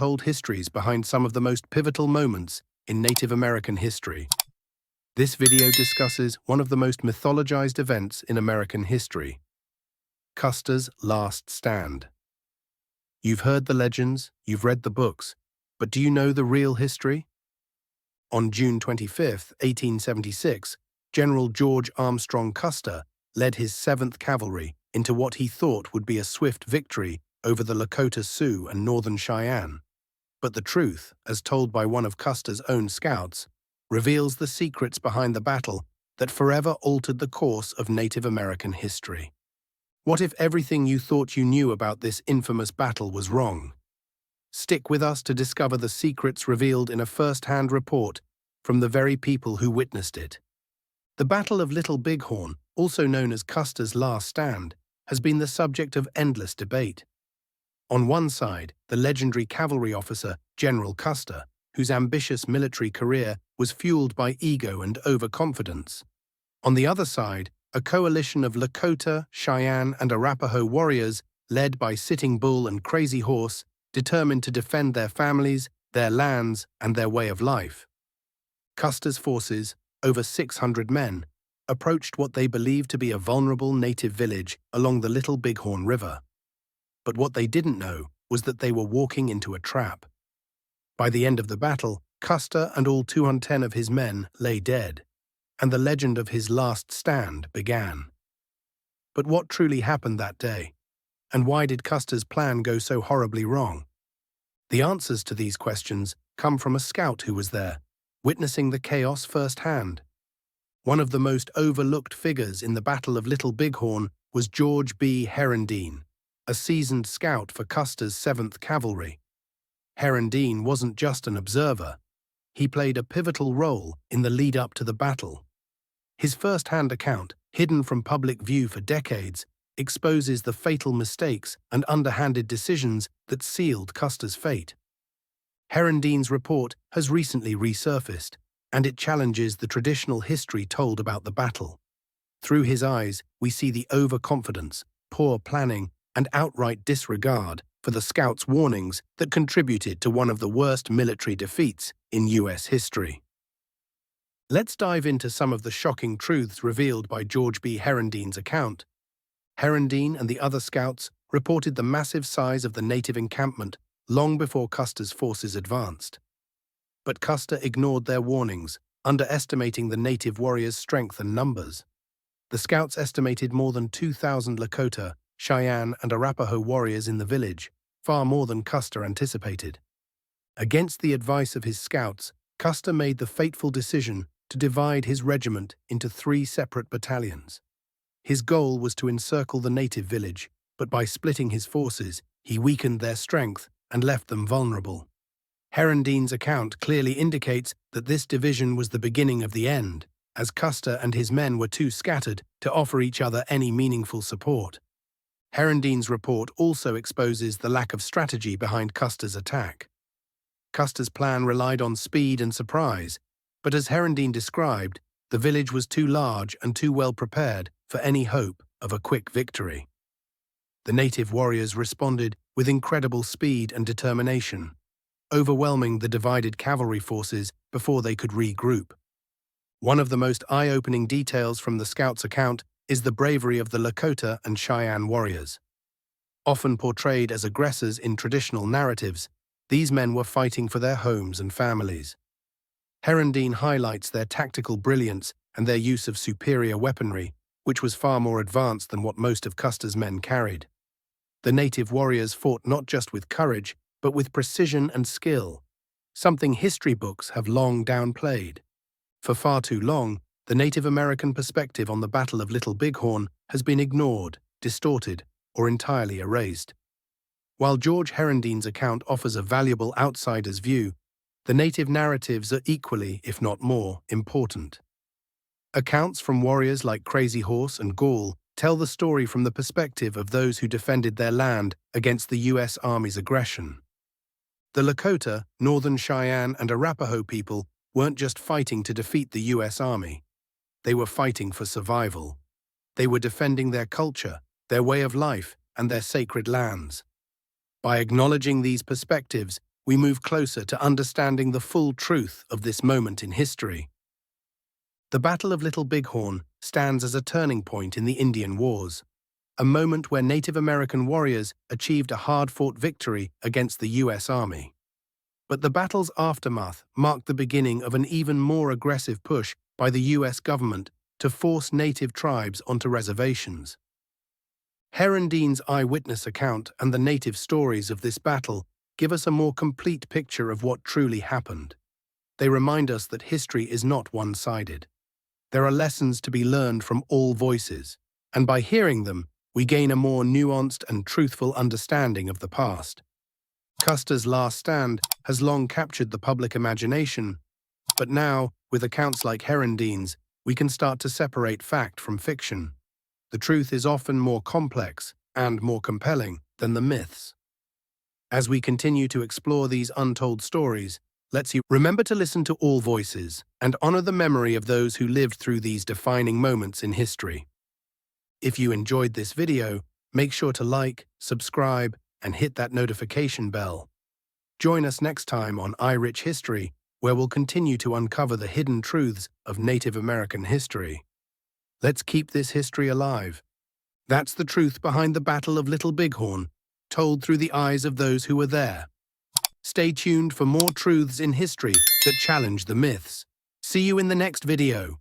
untold histories behind some of the most pivotal moments in Native American history. This video discusses one of the most mythologized events in American history, Custer's last stand. You've heard the legends, you've read the books, but do you know the real history? On June 25, 1876, General George Armstrong Custer led his 7th Cavalry into what he thought would be a swift victory over the Lakota Sioux and northern Cheyenne. But the truth, as told by one of Custer's own scouts, reveals the secrets behind the battle that forever altered the course of Native American history. What if everything you thought you knew about this infamous battle was wrong? Stick with us to discover the secrets revealed in a first-hand report from the very people who witnessed it. The Battle of Little Bighorn, also known as Custer's last stand, has been the subject of endless debate. On one side, the legendary cavalry officer, General Custer, whose ambitious military career was fueled by ego and overconfidence. On the other side, a coalition of Lakota, Cheyenne, and Arapaho warriors, led by Sitting Bull and Crazy Horse, determined to defend their families, their lands, and their way of life. Custer's forces, over 600 men, approached what they believed to be a vulnerable native village along the Little Bighorn River. But what they didn't know was that they were walking into a trap. By the end of the battle, Custer and all 210 of his men lay dead, and the legend of his last stand began. But what truly happened that day? And why did Custer's plan go so horribly wrong? The answers to these questions come from a scout who was there, witnessing the chaos firsthand. One of the most overlooked figures in the Battle of Little Bighorn was George B. Herendeen, a seasoned scout for Custer's 7th Cavalry. Herendeen wasn't just an observer. He played a pivotal role in the lead-up to the battle. His first-hand account, hidden from public view for decades, exposes the fatal mistakes and underhanded decisions that sealed Custer's fate. Herendeen's report has recently resurfaced, and it challenges the traditional history told about the battle. Through his eyes, we see the overconfidence, poor planning, and outright disregard for the scouts' warnings that contributed to one of the worst military defeats in U.S. history. Let's dive into some of the shocking truths revealed by George B. Herendeen's account. Herendeen and the other scouts reported the massive size of the native encampment long before Custer's forces advanced. But Custer ignored their warnings, underestimating the native warriors' strength and numbers. The scouts estimated more than 2,000 Lakota, Cheyenne, and Arapaho warriors in the village, far more than Custer anticipated. Against the advice of his scouts, Custer made the fateful decision to divide his regiment into 3 separate battalions. His goal was to encircle the native village, but by splitting his forces, he weakened their strength and left them vulnerable. Herendeen's account clearly indicates that this division was the beginning of the end, as Custer and his men were too scattered to offer each other any meaningful support. Herendeen's report also exposes the lack of strategy behind Custer's attack. Custer's plan relied on speed and surprise, but as Herendeen described, the village was too large and too well prepared for any hope of a quick victory. The native warriors responded with incredible speed and determination, overwhelming the divided cavalry forces before they could regroup. One of the most eye-opening details from the scouts' account is the bravery of the Lakota and Cheyenne warriors. Often portrayed as aggressors in traditional narratives, these men were fighting for their homes and families. Herendeen highlights their tactical brilliance and their use of superior weaponry, which was far more advanced than what most of Custer's men carried. The native warriors fought not just with courage, but with precision and skill, something history books have long downplayed. For far too long, the Native American perspective on the Battle of Little Bighorn has been ignored, distorted, or entirely erased. While George Herendeen's account offers a valuable outsider's view, the native narratives are equally, if not more, important. Accounts from warriors like Crazy Horse and Gall tell the story from the perspective of those who defended their land against the U.S. Army's aggression. The Lakota, Northern Cheyenne, and Arapaho people weren't just fighting to defeat the U.S. Army. They were fighting for survival. They were defending their culture, their way of life, and their sacred lands. By acknowledging these perspectives, we move closer to understanding the full truth of this moment in history. The Battle of Little Bighorn stands as a turning point in the Indian Wars, a moment where Native American warriors achieved a hard-fought victory against the U.S. Army. But the battle's aftermath marked the beginning of an even more aggressive push by the U.S. government to force native tribes onto reservations. Herendeen's eyewitness account and the native stories of this battle give us a more complete picture of what truly happened. They remind us that history is not one-sided. There are lessons to be learned from all voices, and by hearing them, we gain a more nuanced and truthful understanding of the past. Custer's last stand has long captured the public imagination, but now, with accounts like Herendeen's, we can start to separate fact from fiction. The truth is often more complex and more compelling than the myths. As we continue to explore these untold stories, let's remember to listen to all voices and honor the memory of those who lived through these defining moments in history. If you enjoyed this video, make sure to like, subscribe, and hit that notification bell. Join us next time on EyeRich History, where we'll continue to uncover the hidden truths of Native American history. Let's keep this history alive. That's the truth behind the Battle of Little Bighorn, told through the eyes of those who were there. Stay tuned for more truths in history that challenge the myths. See you in the next video.